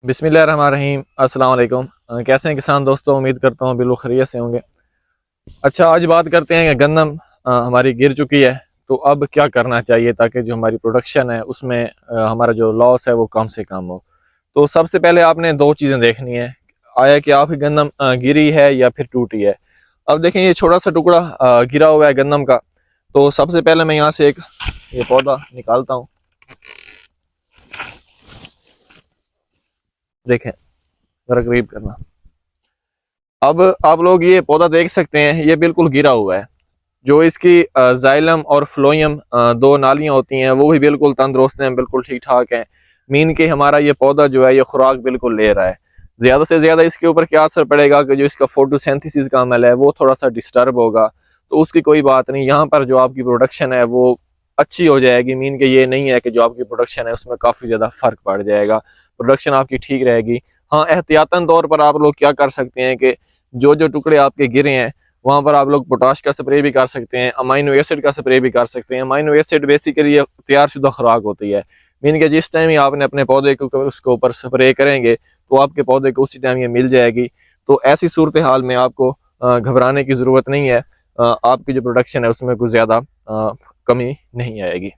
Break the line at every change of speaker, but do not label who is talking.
बिस्मिल्लाहिर्रहमानिर्रहीम। अस्सलाम वालेकुम। कैसे हैं किसान दोस्तों, उम्मीद करता हूँ बिल्कुल खैरियत से होंगे। अच्छा, आज बात करते हैं कि गंदम हमारी गिर चुकी है, तो अब क्या करना चाहिए ताकि जो हमारी प्रोडक्शन है उसमें हमारा जो लॉस है वो कम से कम हो। तो सबसे पहले आपने दो चीज़ें देखनी है, आया कि आपकी गंदम गिरी है या फिर टूटी है। अब देखें, ये छोटा सा टुकड़ा गिरा हुआ है गंदम का। तो सबसे पहले मैं यहाँ से एक ये पौधा निकालता हूँ। देखें, जरा करीब करना। अब आप लोग ये पौधा देख सकते हैं, ये बिल्कुल गिरा हुआ है। जो इसकी जाइलम और फ्लोयम दो नालियां होती हैं वो भी बिल्कुल तंदुरुस्त हैं, बिल्कुल ठीक ठाक हैं। मीन के हमारा ये पौधा जो है ये खुराक बिल्कुल ले रहा है। ज़्यादा से ज़्यादा इसके ऊपर क्या असर पड़ेगा कि जो इसका फोटोसिंथेसिस का अमल है वो थोड़ा सा डिस्टर्ब होगा। तो उसकी कोई बात नहीं, यहाँ पर जो आपकी प्रोडक्शन है वो अच्छी हो जाएगी। मीन के ये नहीं है कि जो आपकी प्रोडक्शन है उसमें काफ़ी ज़्यादा फ़र्क पड़ जाएगा, प्रोडक्शन आपकी ठीक रहेगी। हाँ, एहतियातन तौर पर आप लोग क्या कर सकते हैं कि जो जो टुकड़े आपके गिरे हैं वहां पर आप लोग पोटाश का स्प्रे भी कर सकते हैं, अमाइनो एसिड का स्प्रे भी कर सकते हैं। अमाइनो एसिड बेसिकली तैयार शुदा खुराक होती है। मीन के जिस टाइम ही आपने अपने पौधे को उसके ऊपर स्प्रे करेंगे तो आपके पौधे को उसी टाइम ये मिल जाएगी। तो ऐसी सूरत हाल में आपको घबराने की ज़रूरत नहीं है। आपकी जो प्रोडक्शन है उसमें कुछ ज़्यादा कमी नहीं आएगी।